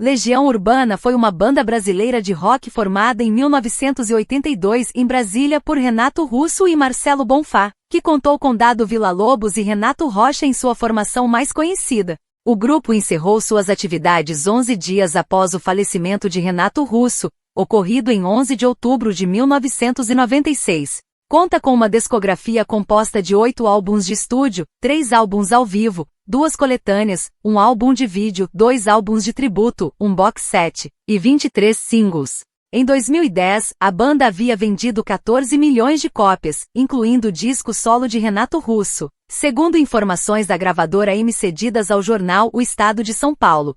Legião Urbana foi uma banda brasileira de rock formada em 1982 em Brasília por Renato Russo e Marcelo Bonfá, que contou com Dado Villa-Lobos e Renato Rocha em sua formação mais conhecida. O grupo encerrou suas atividades 11 dias após o falecimento de Renato Russo, ocorrido em 11 de outubro de 1996. Conta com uma discografia composta de 8 álbuns de estúdio, 3 álbuns ao vivo, 2 coletâneas, 1 álbum de vídeo, 2 álbuns de tributo, 1 box set, e 23 singles. Em 2010, a banda havia vendido 14 milhões de cópias, incluindo o disco solo de Renato Russo, segundo informações da gravadora M cedidas ao jornal O Estado de São Paulo.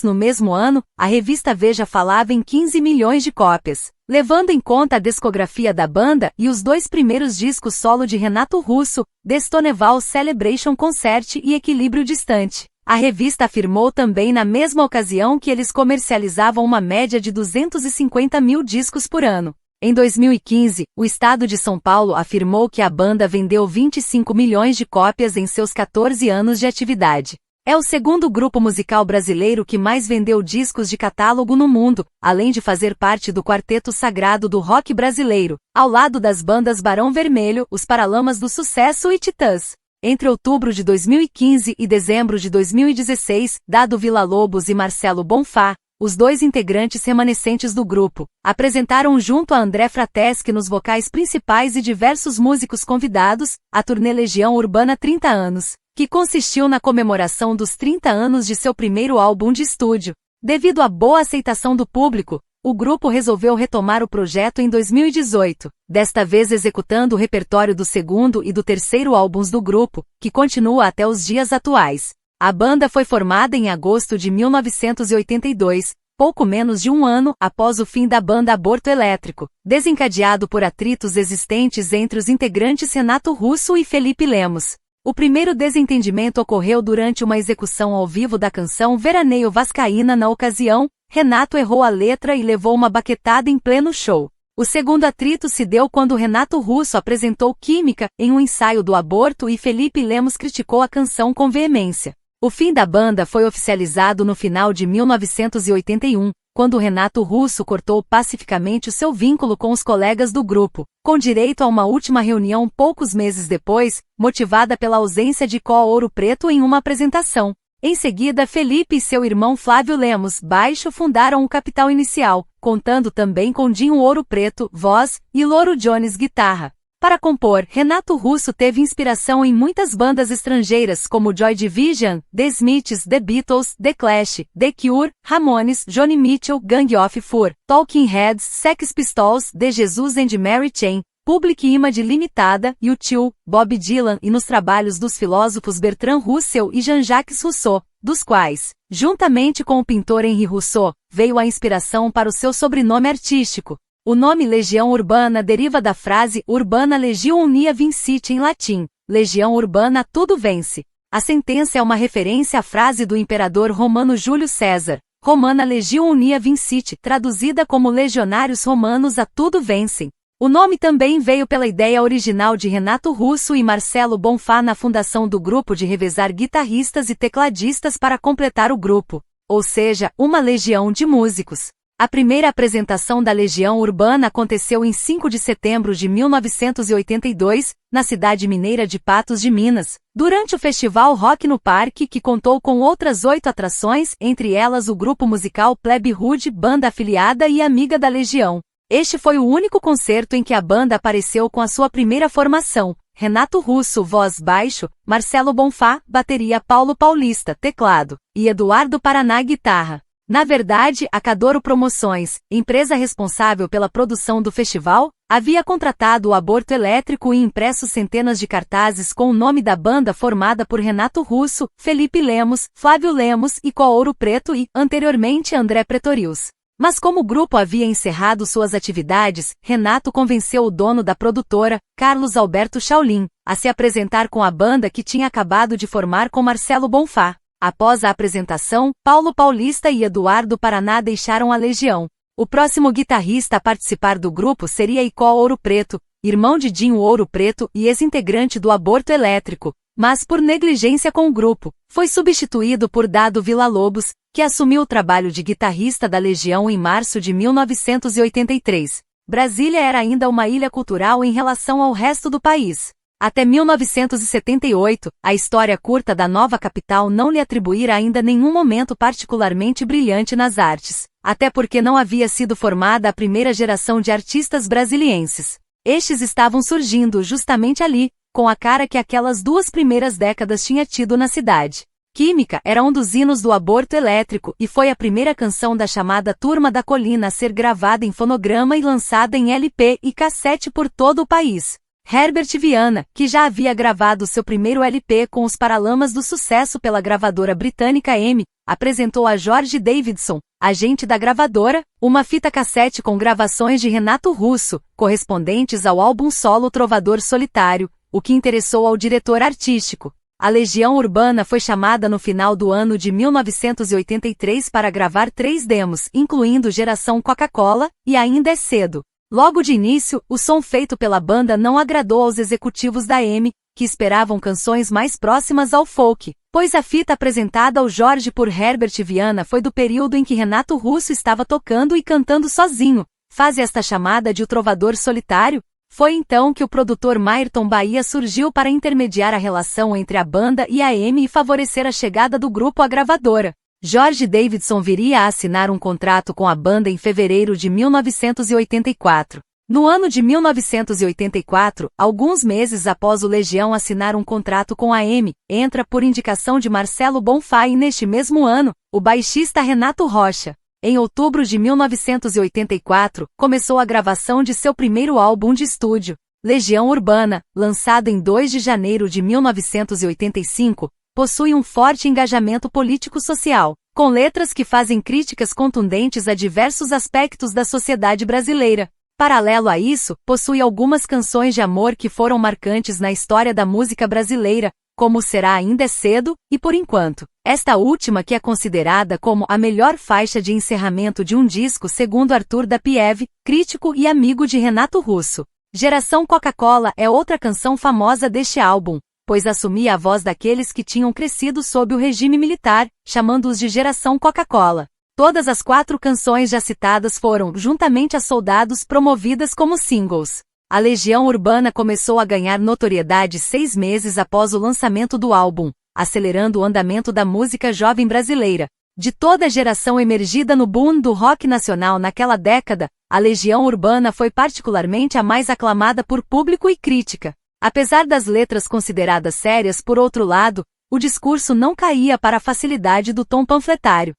No mesmo ano, a revista Veja falava em 15 milhões de cópias. Levando em conta a discografia da banda e os 2 primeiros discos solo de Renato Russo, Destoneval Celebration Concert e Equilíbrio Distante. A revista afirmou também na mesma ocasião que eles comercializavam uma média de 250 mil discos por ano. Em 2015, o Estado de São Paulo afirmou que a banda vendeu 25 milhões de cópias em seus 14 anos de atividade. É o segundo grupo musical brasileiro que mais vendeu discos de catálogo no mundo, além de fazer parte do quarteto sagrado do rock brasileiro, ao lado das bandas Barão Vermelho, Os Paralamas do Sucesso e Titãs. Entre outubro de 2015 e dezembro de 2016, Dado Villa-Lobos e Marcelo Bonfá, os 2 integrantes remanescentes do grupo, apresentaram junto a André Frateschi nos vocais principais e diversos músicos convidados, a turnê Legião Urbana 30 anos, que consistiu na comemoração dos 30 anos de seu primeiro álbum de estúdio. Devido à boa aceitação do público, o grupo resolveu retomar o projeto em 2018, desta vez executando o repertório do segundo e do terceiro álbuns do grupo, que continua até os dias atuais. A banda foi formada em agosto de 1982, pouco menos de um ano após o fim da banda Aborto Elétrico, desencadeado por atritos existentes entre os integrantes Renato Russo e Felipe Lemos. O primeiro desentendimento ocorreu durante uma execução ao vivo da canção Veraneio Vascaína. Na ocasião, Renato errou a letra e levou uma baquetada em pleno show. O segundo atrito se deu quando Renato Russo apresentou Química em um ensaio do Aborto e Felipe Lemos criticou a canção com veemência. O fim da banda foi oficializado no final de 1981, quando Renato Russo cortou pacificamente o seu vínculo com os colegas do grupo, com direito a uma última reunião poucos meses depois, motivada pela ausência de Ouro Preto em uma apresentação. Em seguida, Felipe e seu irmão Flávio Lemos, baixo, fundaram o Capital Inicial, contando também com Dinho Ouro Preto, voz, e Louro Jones, guitarra. Para compor, Renato Russo teve inspiração em muitas bandas estrangeiras como Joy Division, The Smiths, The Beatles, The Clash, The Cure, Ramones, Joni Mitchell, Gang of Four, Talking Heads, Sex Pistols, The Jesus and Mary Chain, Public Image Limitada, U2, Bob Dylan e nos trabalhos dos filósofos Bertrand Russell e Jean-Jacques Rousseau, dos quais, juntamente com o pintor Henri Rousseau, veio a inspiração para o seu sobrenome artístico. O nome Legião Urbana deriva da frase Urbana Legio Unia Vincit em latim, Legião Urbana tudo vence. A sentença é uma referência à frase do imperador romano Júlio César, Romana Legio Unia Vincit, traduzida como Legionários Romanos a tudo vencem. O nome também veio pela ideia original de Renato Russo e Marcelo Bonfá na fundação do grupo de revezar guitarristas e tecladistas para completar o grupo, ou seja, uma legião de músicos. A primeira apresentação da Legião Urbana aconteceu em 5 de setembro de 1982, na cidade mineira de Patos de Minas, durante o festival Rock no Parque, que contou com outras 8 atrações, entre elas o grupo musical Plebe Rude, banda afiliada e amiga da Legião. Este foi o único concerto em que a banda apareceu com a sua primeira formação: Renato Russo, voz, baixo, Marcelo Bonfá, bateria, Paulo Paulista, teclado, e Eduardo Paraná, guitarra. Na verdade, a Cadoro Promoções, empresa responsável pela produção do festival, havia contratado o Aborto Elétrico e impresso centenas de cartazes com o nome da banda formada por Renato Russo, Felipe Lemos, Flávio Lemos e Ouro Preto e, anteriormente, André Pretorius. Mas como o grupo havia encerrado suas atividades, Renato convenceu o dono da produtora, Carlos Alberto Shaolin, a se apresentar com a banda que tinha acabado de formar com Marcelo Bonfá. Após a apresentação, Paulo Paulista e Eduardo Paraná deixaram a Legião. O próximo guitarrista a participar do grupo seria Icó Ouro Preto, irmão de Dinho Ouro Preto e ex-integrante do Aborto Elétrico, mas por negligência com o grupo, foi substituído por Dado Villa-Lobos, que assumiu o trabalho de guitarrista da Legião em março de 1983. Brasília era ainda uma ilha cultural em relação ao resto do país. Até 1978, a história curta da nova capital não lhe atribuíra ainda nenhum momento particularmente brilhante nas artes, até porque não havia sido formada a primeira geração de artistas brasilienses. Estes estavam surgindo justamente ali, com a cara que aquelas 2 primeiras décadas tinha tido na cidade. Química era um dos hinos do aborto elétrico e foi a primeira canção da chamada Turma da Colina a ser gravada em fonograma e lançada em LP e cassete por todo o país. Herbert Viana, que já havia gravado seu primeiro LP com os Paralamas do Sucesso pela gravadora britânica EMI, apresentou a George Davidson, agente da gravadora, uma fita cassete com gravações de Renato Russo, correspondentes ao álbum solo Trovador Solitário, o que interessou ao diretor artístico. A Legião Urbana foi chamada no final do ano de 1983 para gravar 3 demos, incluindo Geração Coca-Cola e Ainda é Cedo. Logo de início, o som feito pela banda não agradou aos executivos da EMI, que esperavam canções mais próximas ao folk, pois a fita apresentada ao Jorge por Herbert Viana foi do período em que Renato Russo estava tocando e cantando sozinho, fase esta chamada de O Trovador Solitário. Foi então que o produtor Mayrton Bahia surgiu para intermediar a relação entre a banda e a EMI e favorecer a chegada do grupo à gravadora. George Davidson viria a assinar um contrato com a banda em fevereiro de 1984. No ano de 1984, alguns meses após o Legião assinar um contrato com a EMI, entra por indicação de Marcelo Bonfá e neste mesmo ano, o baixista Renato Rocha. Em outubro de 1984, começou a gravação de seu primeiro álbum de estúdio, Legião Urbana, lançado em 2 de janeiro de 1985, possui um forte engajamento político-social, com letras que fazem críticas contundentes a diversos aspectos da sociedade brasileira. Paralelo a isso, possui algumas canções de amor que foram marcantes na história da música brasileira, como Será Ainda é Cedo e Por Enquanto. Esta última que é considerada como a melhor faixa de encerramento de um disco segundo Arthur da Pieve, crítico e amigo de Renato Russo. Geração Coca-Cola é outra canção famosa deste álbum, pois assumia a voz daqueles que tinham crescido sob o regime militar, chamando-os de Geração Coca-Cola. Todas as 4 canções já citadas foram, juntamente a Soldados, promovidas como singles. A Legião Urbana começou a ganhar notoriedade 6 meses após o lançamento do álbum, acelerando o andamento da música jovem brasileira. De toda a geração emergida no boom do rock nacional naquela década, a Legião Urbana foi particularmente a mais aclamada por público e crítica. Apesar das letras consideradas sérias por outro lado, o discurso não caía para a facilidade do tom panfletário.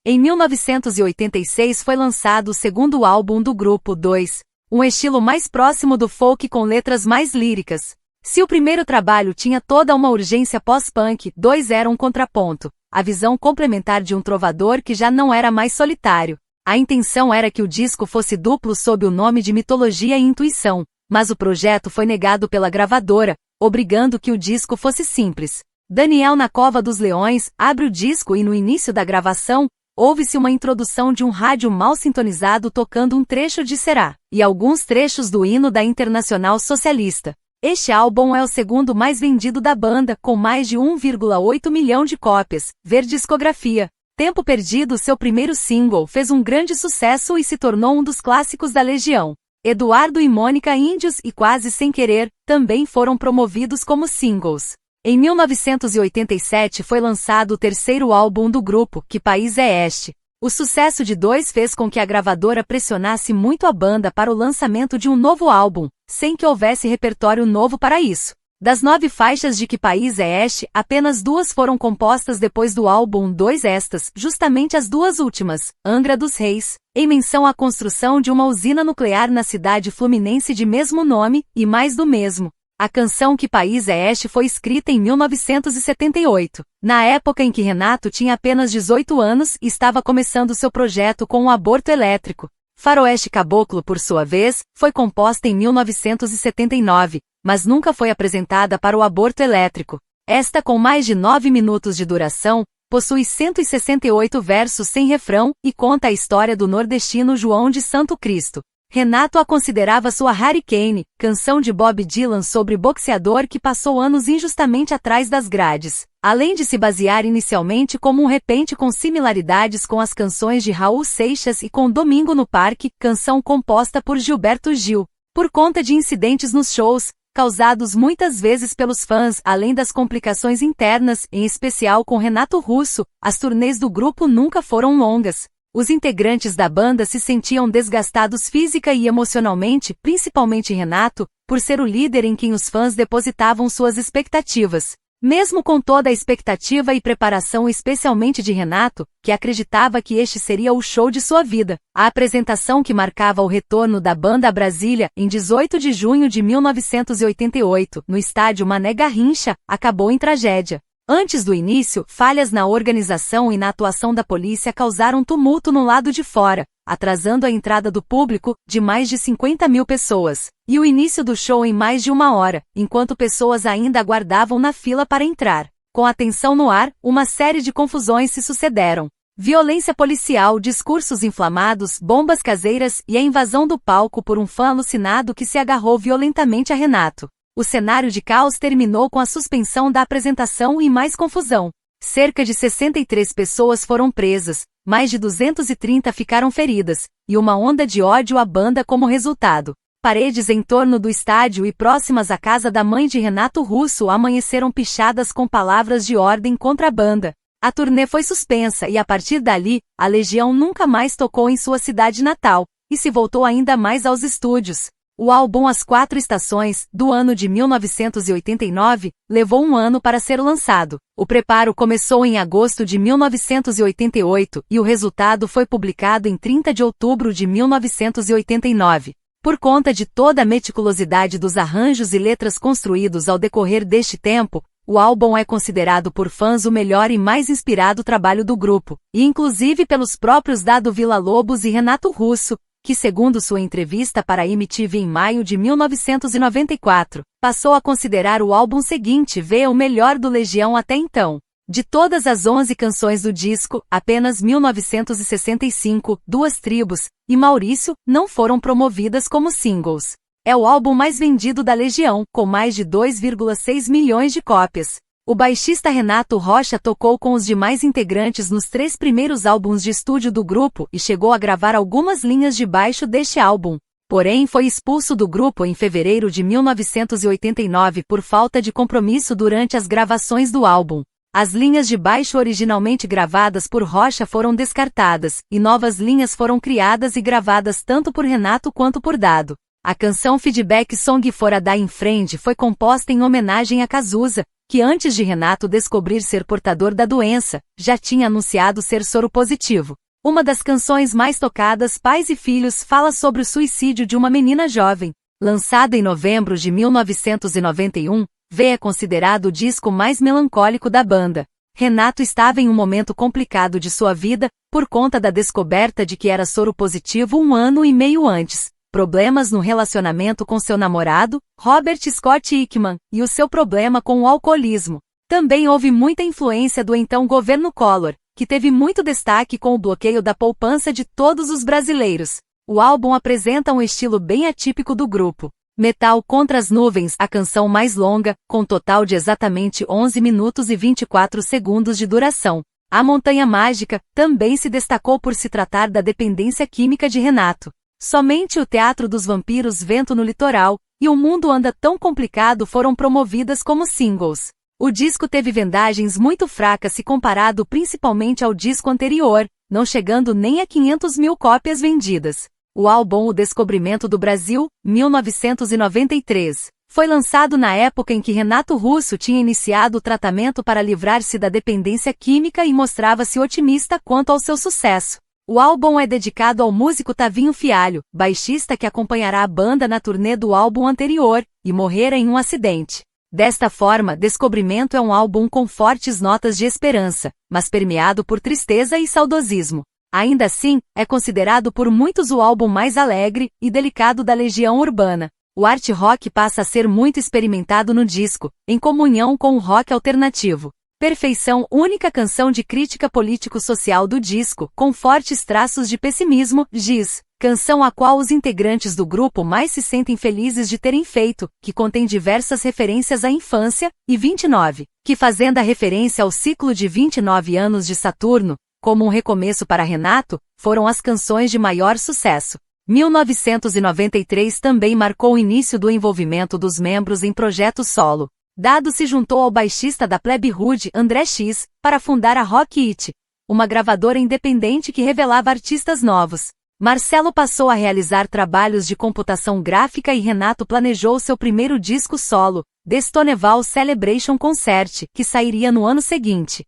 Em 1986 foi lançado o segundo álbum do grupo 2, um estilo mais próximo do folk com letras mais líricas. Se o primeiro trabalho tinha toda uma urgência pós-punk, 2 era um contraponto, a visão complementar de um trovador que já não era mais solitário. A intenção era que o disco fosse duplo sob o nome de Mitologia e Intuição, mas o projeto foi negado pela gravadora, obrigando que o disco fosse simples. Daniel na Cova dos Leões abre o disco e no início da gravação, ouve-se uma introdução de um rádio mal sintonizado tocando um trecho de Será, e alguns trechos do hino da Internacional Socialista. Este álbum é o segundo mais vendido da banda, com mais de 1,8 milhão de cópias, ver discografia. Tempo Perdido, seu primeiro single, fez um grande sucesso e se tornou um dos clássicos da Legião. Eduardo e Mônica Índios e Quase Sem Querer também foram promovidos como singles. Em 1987 foi lançado o terceiro álbum do grupo, Que País é Este? O sucesso de 2 fez com que a gravadora pressionasse muito a banda para o lançamento de um novo álbum, sem que houvesse repertório novo para isso. Das 9 faixas de Que País é Este, apenas 2 foram compostas depois do álbum 2, estas, justamente as 2 últimas, Angra dos Reis, em menção à construção de uma usina nuclear na cidade fluminense de mesmo nome, e Mais do Mesmo. A canção Que País é Este foi escrita em 1978, na época em que Renato tinha apenas 18 anos e estava começando seu projeto com o aborto elétrico. Faroeste Caboclo, por sua vez, foi composta em 1979, mas nunca foi apresentada para o aborto elétrico. Esta, com mais de 9 minutos de duração, possui 168 versos sem refrão e conta a história do nordestino João de Santo Cristo, Renato a considerava sua Hurricane, canção de Bob Dylan sobre boxeador que passou anos injustamente atrás das grades, além de se basear inicialmente como um repente com similaridades com as canções de Raul Seixas e com Domingo no Parque, canção composta por Gilberto Gil. Por conta de incidentes nos shows, causados muitas vezes pelos fãs, além das complicações internas, em especial com Renato Russo, as turnês do grupo nunca foram longas. Os integrantes da banda se sentiam desgastados física e emocionalmente, principalmente Renato, por ser o líder em quem os fãs depositavam suas expectativas. Mesmo com toda a expectativa e preparação especialmente de Renato, que acreditava que este seria o show de sua vida, a apresentação que marcava o retorno da banda a Brasília, em 18 de junho de 1988, no estádio Mané Garrincha, acabou em tragédia. Antes do início, falhas na organização e na atuação da polícia causaram tumulto no lado de fora, atrasando a entrada do público, de mais de 50 mil pessoas, e o início do show em mais de 1 hora, enquanto pessoas ainda aguardavam na fila para entrar. Com a tensão no ar, uma série de confusões se sucederam. Violência policial, discursos inflamados, bombas caseiras e a invasão do palco por um fã alucinado que se agarrou violentamente a Renato. O cenário de caos terminou com a suspensão da apresentação e mais confusão. Cerca de 63 pessoas foram presas, mais de 230 ficaram feridas, e uma onda de ódio à banda como resultado. Paredes em torno do estádio e próximas à casa da mãe de Renato Russo amanheceram pichadas com palavras de ordem contra a banda. A turnê foi suspensa e a partir dali, a Legião nunca mais tocou em sua cidade natal, e se voltou ainda mais aos estúdios. O álbum As Quatro Estações, do ano de 1989, levou 1 ano para ser lançado. O preparo começou em agosto de 1988 e o resultado foi publicado em 30 de outubro de 1989. Por conta de toda a meticulosidade dos arranjos e letras construídos ao decorrer deste tempo, o álbum é considerado por fãs o melhor e mais inspirado trabalho do grupo, e inclusive pelos próprios Dado Villa-Lobos e Renato Russo, que segundo sua entrevista para a MTV em maio de 1994, passou a considerar o álbum seguinte o melhor do Legião até então. De todas as 11 canções do disco, apenas 1965, Duas Tribos e Maurício não foram promovidas como singles. É o álbum mais vendido da Legião, com mais de 2,6 milhões de cópias. O baixista Renato Rocha tocou com os demais integrantes nos 3 primeiros álbuns de estúdio do grupo e chegou a gravar algumas linhas de baixo deste álbum. Porém, foi expulso do grupo em fevereiro de 1989 por falta de compromisso durante as gravações do álbum. As linhas de baixo originalmente gravadas por Rocha foram descartadas, e novas linhas foram criadas e gravadas tanto por Renato quanto por Dado. A canção Feedback Song Fora da Friend foi composta em homenagem a Cazuza, que antes de Renato descobrir ser portador da doença, já tinha anunciado ser soropositivo. Uma das canções mais tocadas, Pais e Filhos, fala sobre o suicídio de uma menina jovem. Lançado em novembro de 1991, é considerado o disco mais melancólico da banda. Renato estava em um momento complicado de sua vida, por conta da descoberta de que era soropositivo 1 ano e meio antes. Problemas no relacionamento com seu namorado, Robert Scott Hickman, e o seu problema com o alcoolismo. Também houve muita influência do então governo Collor, que teve muito destaque com o bloqueio da poupança de todos os brasileiros. O álbum apresenta um estilo bem atípico do grupo. Metal Contra as Nuvens, a canção mais longa, com total de exatamente 11 minutos e 24 segundos de duração. A Montanha Mágica também se destacou por se tratar da dependência química de Renato. Somente o Teatro dos Vampiros, Vento no Litoral e O Mundo Anda Tão Complicado foram promovidas como singles. O disco teve vendagens muito fracas se comparado principalmente ao disco anterior, não chegando nem a 500 mil cópias vendidas. O álbum O Descobrimento do Brasil, 1993, foi lançado na época em que Renato Russo tinha iniciado o tratamento para livrar-se da dependência química e mostrava-se otimista quanto ao seu sucesso. O álbum é dedicado ao músico Tavinho Fialho, baixista que acompanhará a banda na turnê do álbum anterior, e morrera em um acidente. Desta forma, Descobrimento é um álbum com fortes notas de esperança, mas permeado por tristeza e saudosismo. Ainda assim, é considerado por muitos o álbum mais alegre e delicado da Legião Urbana. O art rock passa a ser muito experimentado no disco, em comunhão com o rock alternativo. Perfeição, única canção de crítica político-social do disco, com fortes traços de pessimismo, giz. canção a qual os integrantes do grupo mais se sentem felizes de terem feito, que contém diversas referências à infância, e 29, que fazendo a referência ao ciclo de 29 anos de Saturno, como um recomeço para Renato, foram as canções de maior sucesso. 1993 também marcou o início do envolvimento dos membros em projetos solo. Dado se juntou ao baixista da Plebe Rude, André X, para fundar a Rock It, uma gravadora independente que revelava artistas novos. Marcelo passou a realizar trabalhos de computação gráfica e Renato planejou seu primeiro disco solo, The Stoneval Celebration Concert, que sairia no ano seguinte.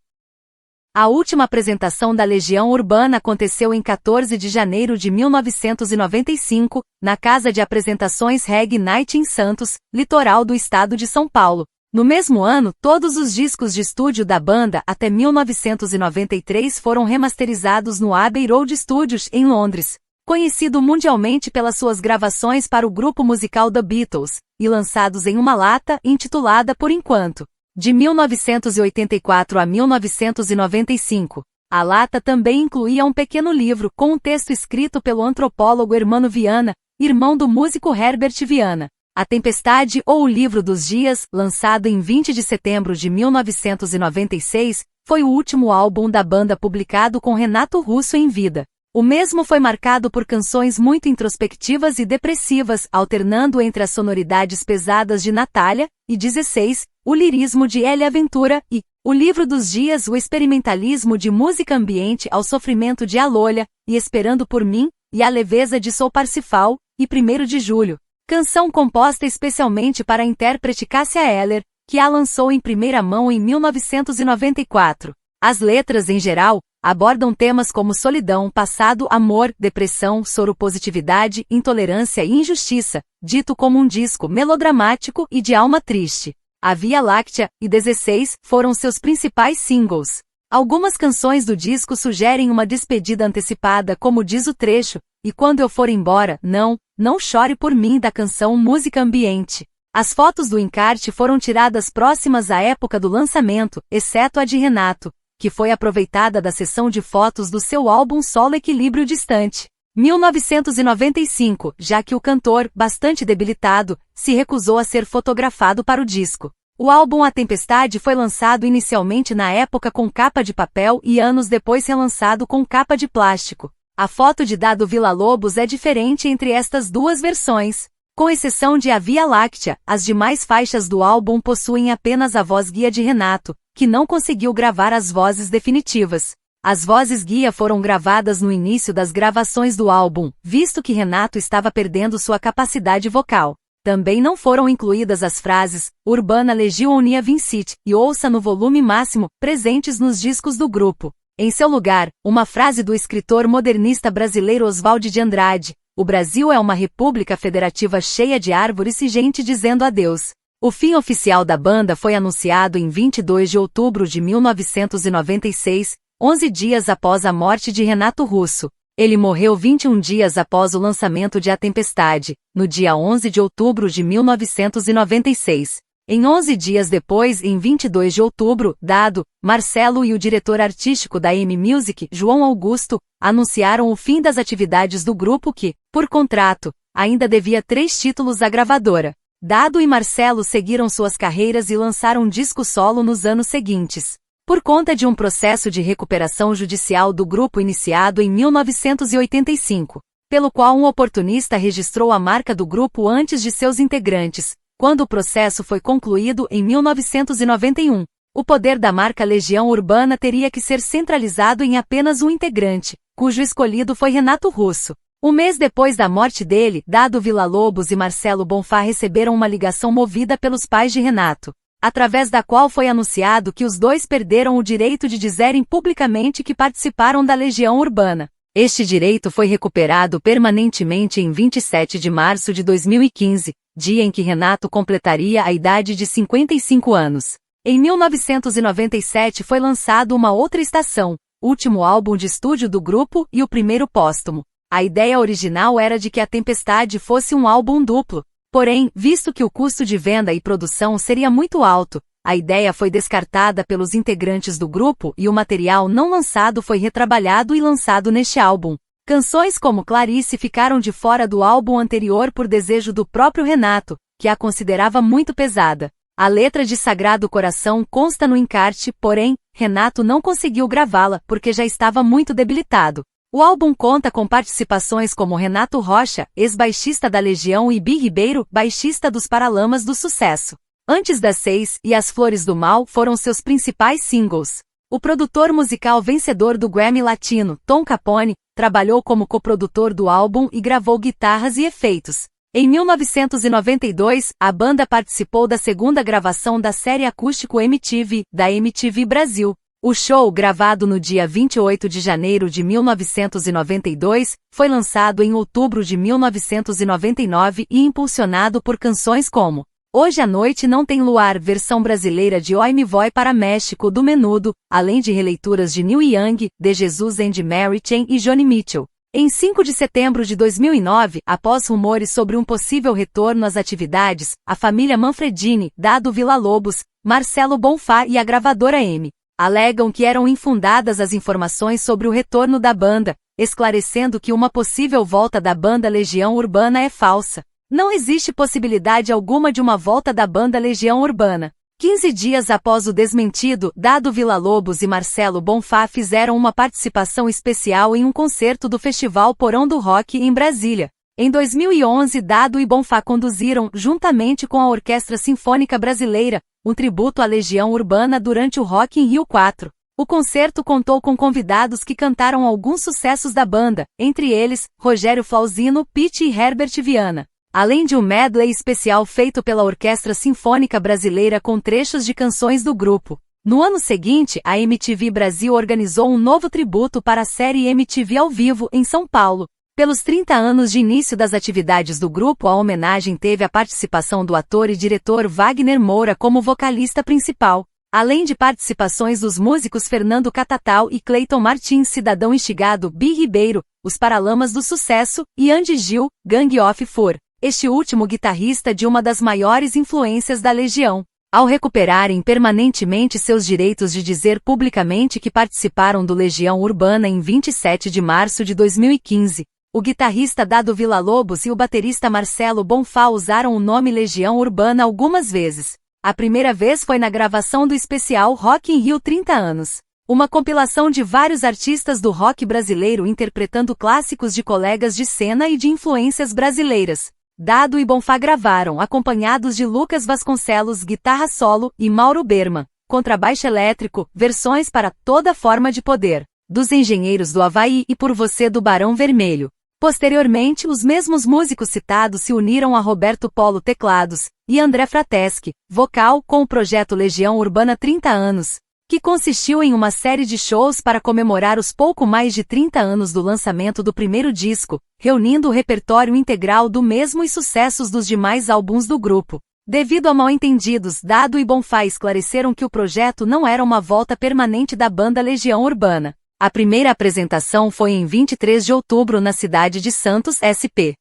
A última apresentação da Legião Urbana aconteceu em 14 de janeiro de 1995, na Casa de Apresentações Reggae Night em Santos, litoral do estado de São Paulo. No mesmo ano, todos os discos de estúdio da banda até 1993 foram remasterizados no Abbey Road Studios, em Londres, conhecido mundialmente pelas suas gravações para o grupo musical The Beatles, e lançados em uma lata intitulada Por Enquanto. De 1984 a 1995, a lata também incluía um pequeno livro com um texto escrito pelo antropólogo Hermano Viana, irmão do músico Herbert Viana. A Tempestade ou o Livro dos Dias, lançado em 20 de setembro de 1996, foi o último álbum da banda publicado com Renato Russo em vida. O mesmo foi marcado por canções muito introspectivas e depressivas, alternando entre as sonoridades pesadas de Natália, e 16, o lirismo de Elia Ventura, e O Livro dos Dias, o experimentalismo de música ambiente ao sofrimento de Alolha, e Esperando por Mim, e a leveza de Sou Parsifal, e 1º de Julho. Canção composta especialmente para a intérprete Cássia Eller, que a lançou em primeira mão em 1994. As letras, em geral, abordam temas como solidão, passado, amor, depressão, soropositividade, intolerância e injustiça, dito como um disco melodramático e de alma triste. A Via Láctea e 16 foram seus principais singles. Algumas canções do disco sugerem uma despedida antecipada, como diz o trecho, E Quando Eu For Embora, Não Chore Por Mim, da canção Música Ambiente. As fotos do encarte foram tiradas próximas à época do lançamento, exceto a de Renato, que foi aproveitada da sessão de fotos do seu álbum solo Equilíbrio Distante. 1995, já que o cantor, bastante debilitado, se recusou a ser fotografado para o disco. O álbum A Tempestade foi lançado inicialmente na época com capa de papel e anos depois relançado com capa de plástico. A foto de Dado Villa-Lobos é diferente entre estas duas versões. Com exceção de A Via Láctea, as demais faixas do álbum possuem apenas a voz guia de Renato, que não conseguiu gravar as vozes definitivas. As vozes guia foram gravadas no início das gravações do álbum, visto que Renato estava perdendo sua capacidade vocal. Também não foram incluídas as frases Urbana Legião Unia Vincit e Ouça no volume máximo, presentes nos discos do grupo. Em seu lugar, uma frase do escritor modernista brasileiro Oswald de Andrade: O Brasil é uma república federativa cheia de árvores e gente dizendo adeus. O fim oficial da banda foi anunciado em 22 de outubro de 1996, 11 dias após a morte de Renato Russo. Ele morreu 21 dias após o lançamento de A Tempestade, no dia 11 de outubro de 1996. Em 11 dias depois, em 22 de outubro, Dado, Marcelo e o diretor artístico da M-Music, João Augusto, anunciaram o fim das atividades do grupo que, por contrato, ainda devia 3 títulos à gravadora. Dado e Marcelo seguiram suas carreiras e lançaram um disco solo nos anos seguintes. Por conta de um processo de recuperação judicial do grupo iniciado em 1985, pelo qual um oportunista registrou a marca do grupo antes de seus integrantes, quando o processo foi concluído em 1991, o poder da marca Legião Urbana teria que ser centralizado em apenas um integrante, cujo escolhido foi Renato Russo. Um mês depois da morte dele, Dado Villa-Lobos e Marcelo Bonfá receberam uma ligação movida pelos pais de Renato, através da qual foi anunciado que os dois perderam o direito de dizerem publicamente que participaram da Legião Urbana. Este direito foi recuperado permanentemente em 27 de março de 2015, dia em que Renato completaria a idade de 55 anos. Em 1997 foi lançado Uma Outra Estação, último álbum de estúdio do grupo e o primeiro póstumo. A ideia original era de que A Tempestade fosse um álbum duplo. Porém, visto que o custo de venda e produção seria muito alto, a ideia foi descartada pelos integrantes do grupo e o material não lançado foi retrabalhado e lançado neste álbum. Canções como Clarice ficaram de fora do álbum anterior por desejo do próprio Renato, que a considerava muito pesada. A letra de Sagrado Coração consta no encarte, porém, Renato não conseguiu gravá-la porque já estava muito debilitado. O álbum conta com participações como Renato Rocha, ex-baixista da Legião, e Bi Ribeiro, baixista dos Paralamas do Sucesso. Antes das 6 e As Flores do Mal foram seus principais singles. O produtor musical vencedor do Grammy Latino, Tom Capone, trabalhou como coprodutor do álbum e gravou guitarras e efeitos. Em 1992, a banda participou da segunda gravação da série acústico MTV, da MTV Brasil. O show, gravado no dia 28 de janeiro de 1992, foi lançado em outubro de 1999 e impulsionado por canções como Hoje à Noite Não Tem Luar, versão brasileira de Oi Me Voi para México do Menudo, além de releituras de Neil Young, De Jesus and Mary Chain e Joni Mitchell. Em 5 de setembro de 2009, após rumores sobre um possível retorno às atividades, a família Manfredini, Dado Villa-Lobos, Marcelo Bonfá e a gravadora M alegam que eram infundadas as informações sobre o retorno da banda, esclarecendo que uma possível volta da banda Legião Urbana é falsa. Não existe possibilidade alguma de uma volta da banda Legião Urbana. 15 dias após o desmentido, Dado Villa-Lobos e Marcelo Bonfá fizeram uma participação especial em um concerto do Festival Porão do Rock em Brasília. Em 2011, Dado e Bonfá conduziram, juntamente com a Orquestra Sinfônica Brasileira, um tributo à Legião Urbana durante o Rock in Rio 4. O concerto contou com convidados que cantaram alguns sucessos da banda, entre eles, Rogério Flauzino, Pitty e Herbert Viana. Além de um medley especial feito pela Orquestra Sinfônica Brasileira com trechos de canções do grupo. No ano seguinte, a MTV Brasil organizou um novo tributo para a série MTV ao vivo em São Paulo. Pelos 30 anos de início das atividades do grupo, a homenagem teve a participação do ator e diretor Wagner Moura como vocalista principal, além de participações dos músicos Fernando Catatal e Cleiton Martins, Cidadão Instigado, Bi Ribeiro, Os Paralamas do Sucesso, e Andy Gil, Gang of Four. Este último guitarrista de uma das maiores influências da Legião. Ao recuperarem permanentemente seus direitos de dizer publicamente que participaram do Legião Urbana em 27 de março de 2015, o guitarrista Dado Villa-Lobos e o baterista Marcelo Bonfá usaram o nome Legião Urbana algumas vezes. A primeira vez foi na gravação do especial Rock in Rio 30 anos. Uma compilação de vários artistas do rock brasileiro interpretando clássicos de colegas de cena e de influências brasileiras. Dado e Bonfá gravaram, acompanhados de Lucas Vasconcelos, guitarra solo, e Mauro Berman, contrabaixo elétrico, versões para Toda Forma de Poder, dos Engenheiros do Havaí e Por Você do Barão Vermelho. Posteriormente, os mesmos músicos citados se uniram a Roberto Polo teclados, e André Frateschi, vocal, com o projeto Legião Urbana 30 anos, que consistiu em uma série de shows para comemorar os pouco mais de 30 anos do lançamento do primeiro disco, reunindo o repertório integral do mesmo e sucessos dos demais álbuns do grupo. Devido a mal-entendidos, Dado e Bonfá esclareceram que o projeto não era uma volta permanente da banda Legião Urbana. A primeira apresentação foi em 23 de outubro na cidade de Santos, SP.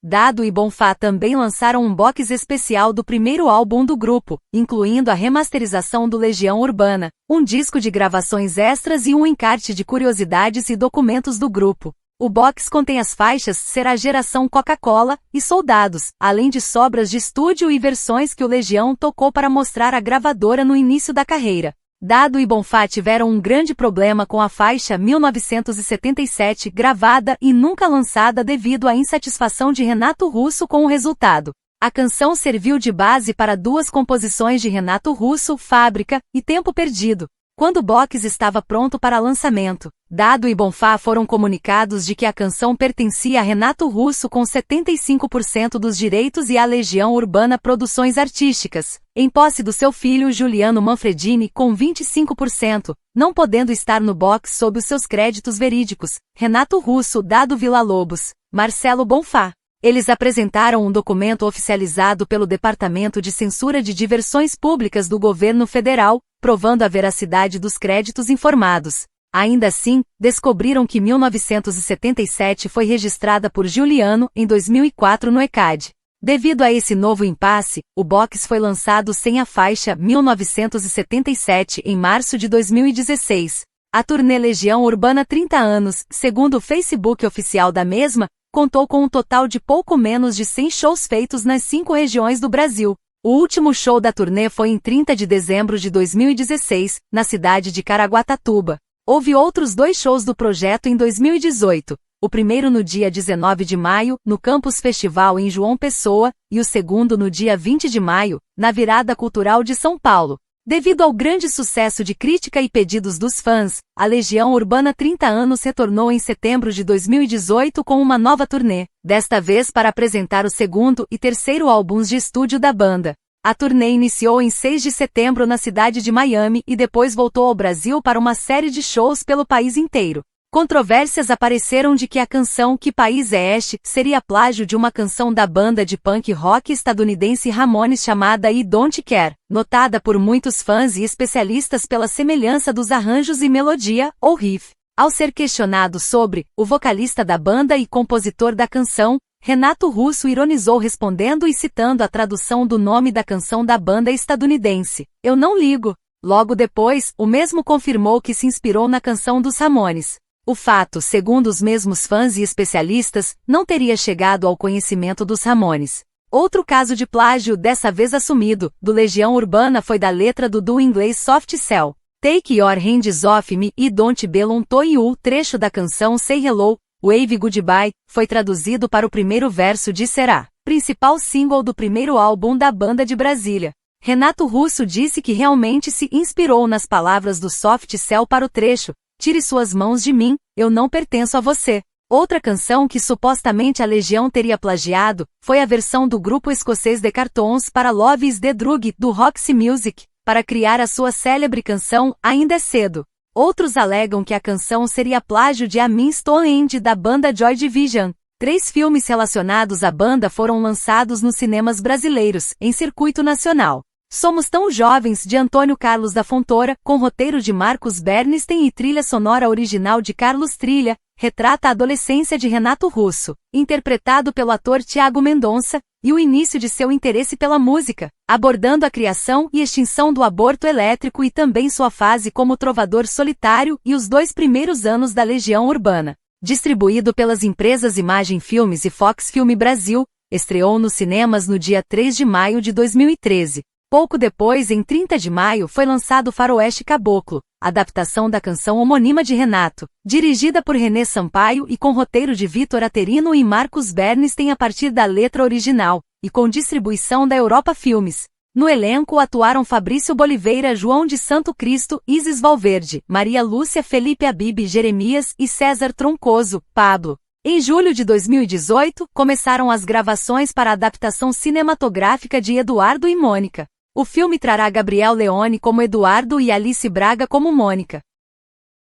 Dado e Bonfá também lançaram um box especial do primeiro álbum do grupo, incluindo a remasterização do Legião Urbana, um disco de gravações extras e um encarte de curiosidades e documentos do grupo. O box contém as faixas Será Geração Coca-Cola e Soldados, além de sobras de estúdio e versões que o Legião tocou para mostrar a gravadora no início da carreira. Dado e Bonfá tiveram um grande problema com a faixa 1977, gravada e nunca lançada devido à insatisfação de Renato Russo com o resultado. A canção serviu de base para duas composições de Renato Russo, Fábrica e Tempo Perdido. Quando o box estava pronto para lançamento, Dado e Bonfá foram comunicados de que a canção pertencia a Renato Russo com 75% dos direitos e à Legião Urbana Produções Artísticas, em posse do seu filho Juliano Manfredini com 25%, não podendo estar no box sob os seus créditos verídicos, Renato Russo, Dado Villa-Lobos, Marcelo Bonfá. Eles apresentaram um documento oficializado pelo Departamento de Censura de Diversões Públicas do Governo Federal, provando a veracidade dos créditos informados. Ainda assim, descobriram que 1977 foi registrada por Juliano em 2004 no ECAD. Devido a esse novo impasse, o box foi lançado sem a faixa 1977 em março de 2016. A turnê Legião Urbana 30 anos, segundo o Facebook oficial da mesma, contou com um total de pouco menos de 100 shows feitos nas 5 regiões do Brasil. O último show da turnê foi em 30 de dezembro de 2016, na cidade de Caraguatatuba. Houve outros 2 shows do projeto em 2018, o primeiro no dia 19 de maio, no Campus Festival em João Pessoa, e o segundo no dia 20 de maio, na Virada Cultural de São Paulo. Devido ao grande sucesso de crítica e pedidos dos fãs, a Legião Urbana 30 anos retornou em setembro de 2018 com uma nova turnê, desta vez para apresentar o segundo e terceiro álbuns de estúdio da banda. A turnê iniciou em 6 de setembro na cidade de Miami e depois voltou ao Brasil para uma série de shows pelo país inteiro. Controvérsias apareceram de que a canção Que País é Este seria plágio de uma canção da banda de punk rock estadunidense Ramones chamada I Don't Care, notada por muitos fãs e especialistas pela semelhança dos arranjos e melodia, ou riff. Ao ser questionado sobre, o vocalista da banda e compositor da canção, Renato Russo ironizou respondendo e citando a tradução do nome da canção da banda estadunidense, Eu Não Ligo. Logo depois, o mesmo confirmou que se inspirou na canção dos Ramones. O fato, segundo os mesmos fãs e especialistas, não teria chegado ao conhecimento dos Ramones. Outro caso de plágio, dessa vez assumido, do Legião Urbana foi da letra do inglês Soft Cell. Take Your Hands Off Me e Don't Belong to You, trecho da canção Say Hello, Wave Goodbye, foi traduzido para o primeiro verso de Será, principal single do primeiro álbum da banda de Brasília. Renato Russo disse que realmente se inspirou nas palavras do Soft Cell para o trecho, Tire suas mãos de mim, eu não pertenço a você. Outra canção que supostamente a Legião teria plagiado, foi a versão do grupo escocês The Cartoons para Love is the Drug, do Roxy Music, para criar a sua célebre canção Ainda é Cedo. Outros alegam que a canção seria plágio de A Means to an End da banda Joy Division. 3 filmes relacionados à banda foram lançados nos cinemas brasileiros, em circuito nacional. Somos Tão Jovens, de Antônio Carlos da Fontoura, com roteiro de Marcos Bernstein e trilha sonora original de Carlos Trilha, retrata a adolescência de Renato Russo, interpretado pelo ator Tiago Mendonça, e o início de seu interesse pela música, abordando a criação e extinção do aborto elétrico e também sua fase como trovador solitário e os 2 primeiros anos da Legião Urbana. Distribuído pelas empresas Imagem Filmes e Fox Film Brasil, estreou nos cinemas no dia 3 de maio de 2013. Pouco depois, em 30 de maio, foi lançado Faroeste Caboclo, adaptação da canção homônima de Renato, dirigida por Renê Sampaio e com roteiro de Vitor Aterino e Marcos Bernstein a partir da letra original, e com distribuição da Europa Filmes. No elenco atuaram Fabrício Boliveira, João de Santo Cristo, Isis Valverde, Maria Lúcia, Felipe Abib, Jeremias e César Troncoso, Pablo. Em julho de 2018, começaram as gravações para a adaptação cinematográfica de Eduardo e Mônica. O filme trará Gabriel Leone como Eduardo e Alice Braga como Mônica.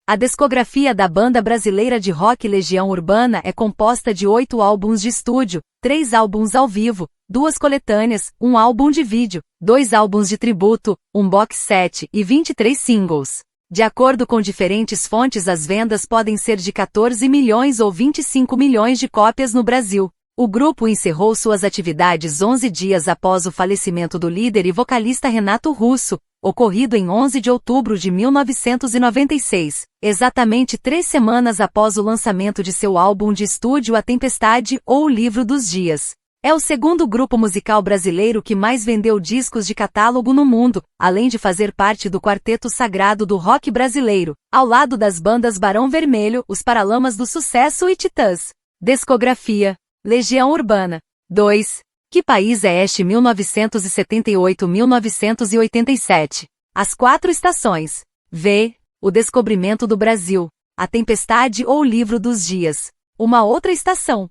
A discografia da banda brasileira de rock Legião Urbana é composta de 8 álbuns de estúdio, 3 álbuns ao vivo, 2 coletâneas, 1 álbum de vídeo, 2 álbuns de tributo, 1 box set e 23 singles. De acordo com diferentes fontes, as vendas podem ser de 14 milhões ou 25 milhões de cópias no Brasil. O grupo encerrou suas atividades 11 dias após o falecimento do líder e vocalista Renato Russo, ocorrido em 11 de outubro de 1996, exatamente 3 semanas após o lançamento de seu álbum de estúdio A Tempestade ou O Livro dos Dias. É o segundo grupo musical brasileiro que mais vendeu discos de catálogo no mundo, além de fazer parte do quarteto sagrado do rock brasileiro, ao lado das bandas Barão Vermelho, Os Paralamas do Sucesso e Titãs. Discografia: Legião Urbana. 2. Que País é Este 1978-1987. As 4 estações. V. O Descobrimento do Brasil. A Tempestade ou O Livro dos Dias. Uma outra estação.